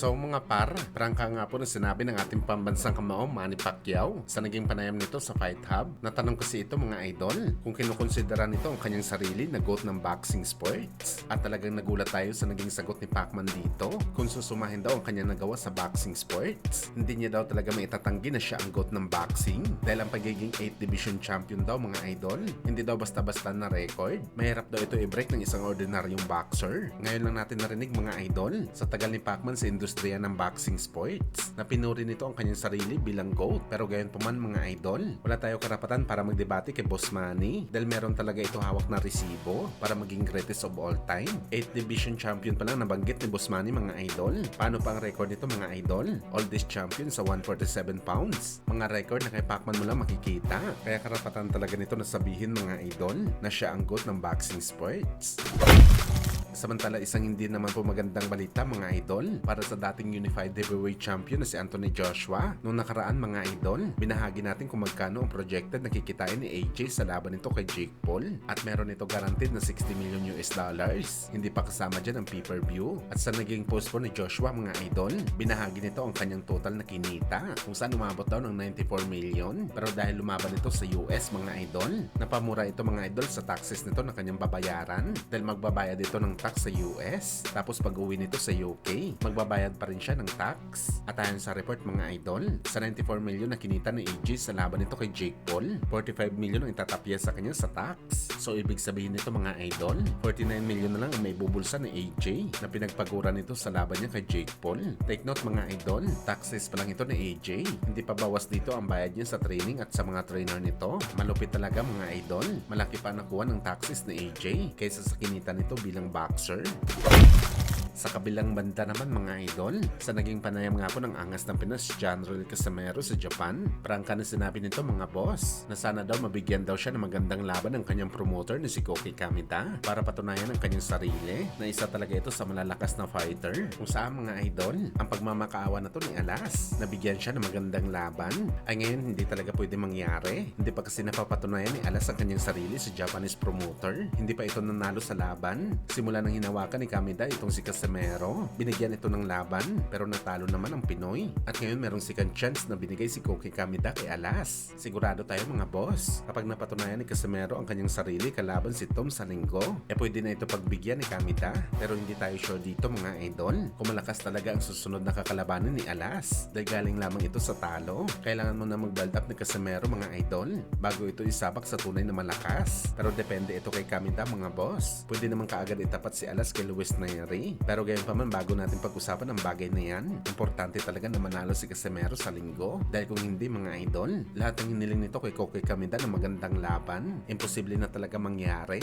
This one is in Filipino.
So mga par, prangka nga po na sinabi ng ating pambansang kamao Manny Pacquiao sa naging panayam nito sa Fight Hub. Natanong kasi ito mga idol kung kinukonsidera nito ang kanyang sarili na GOAT ng boxing sports. At talagang nagulat tayo sa naging sagot ni Pacman dito kung susumahin daw ang kanyang nagawa sa boxing sports. Hindi niya daw talaga maitatanggi na siya ang GOAT ng boxing dahil ang pagiging 8th division champion daw mga idol. Hindi daw basta-basta na record. Mahirap daw ito i-break ng isang ordinaryong boxer. Ngayon lang natin narinig mga idol sa tagal ni Pacman sa industriya ng boxing sports na pinuri nito ang kanyang sarili bilang GOAT. Pero gayon pa man mga idol, wala tayo karapatan para magdebate kay Boss Manny dahil meron talaga ito hawak na resibo para maging greatest of all time. 8th division champion pa lang nabanggit ni Boss Manny mga idol. Paano pa ang record nito mga idol? Oldest champion sa 147 pounds. Mga record na kay Pacman mo lang makikita. Kaya karapatan talaga nito na sabihin mga idol na siya ang GOAT ng boxing sports. Samantala isang hindi naman po magandang balita mga idol para sa dating Unified Heavyweight Champion na si Anthony Joshua. Noong nakaraan mga idol, binahagi natin kung magkano ang projected na kikitain ni AJ sa laban nito kay Jake Paul at meron ito guaranteed na 60 million US dollars. Hindi pa kasama dyan ang pay-per-view. At sa naging post po ni Joshua mga idol, binahagi nito ang kanyang total na kinita kung saan umabot daw ng 94 million. Pero dahil lumaban ito sa US mga idol, napamura ito mga idol sa taxes nito na kanyang babayaran dahil magbabayad ito ng tax sa US. Tapos pag uwi nito sa UK, magbabayad pa rin siya ng tax. At ayon sa report mga idol, sa 94 million na kinita ni AJ sa laban nito kay Jake Paul, 45 million ang itatapya sa kanya sa tax. So ibig sabihin nito mga idol, 49 million na lang ang may bubulsa ni AJ na pinagpagura nito sa laban niya kay Jake Paul. Take note mga idol, taxes pa lang ito ni AJ. Hindi pa bawas dito ang bayad niya sa training at sa mga trainer nito. Malupit talaga mga idol. Malaki pa nakuha ng taxes ni AJ kaysa sa kinita nito bilang boxer. Sa kabilang banda naman mga idol, sa naging panayam nga po ng angas ng Pinas John Roel Casimero sa Japan, prangka na sinabi nito mga boss na sana daw mabigyan daw siya ng magandang laban ng kanyang promoter na si Koki Kamita para patunayan ang kanyang sarili na isa talaga ito sa malalakas na fighter. Kung saan mga idol, ang pagmamakaawa na to ni Alas, nabigyan siya ng magandang laban, ay ngayon hindi talaga pwede mangyari. Hindi pa kasi napapatunayan ni Alas ang kanyang sarili sa Japanese promoter. Hindi pa ito nanalo sa laban. Simula nang hinawakan ni Kamita itong si Casimero, binigyan ito ng laban pero natalo naman ang Pinoy. At ngayon merong second chance na binigay si Koki Kamita kay Alas. Sigurado tayo mga boss, kapag napatunayan ni Casimero ang kanyang sarili kalaban si Tom sa linggo, pwede na ito pagbigyan ni Kamita. Pero hindi tayo sure dito mga idol kung malakas talaga ang susunod na kakalabanin ni Alas dahil galing lamang ito sa talo. Kailangan mo na mag-build up ni Casimero mga idol bago ito isabak sa tunay na malakas. Pero depende ito kay Kamita mga boss. Pwede naman kaagad itapat si Alas kay Luis Nery. Pero gayon pa man, bago natin pag-usapan ang bagay na yan, importante talaga na manalo si Casimero sa linggo. Dahil kung hindi mga idol, lahat ng hiniling nito kay Koki Kamita na magandang laban, imposible na talaga mangyari.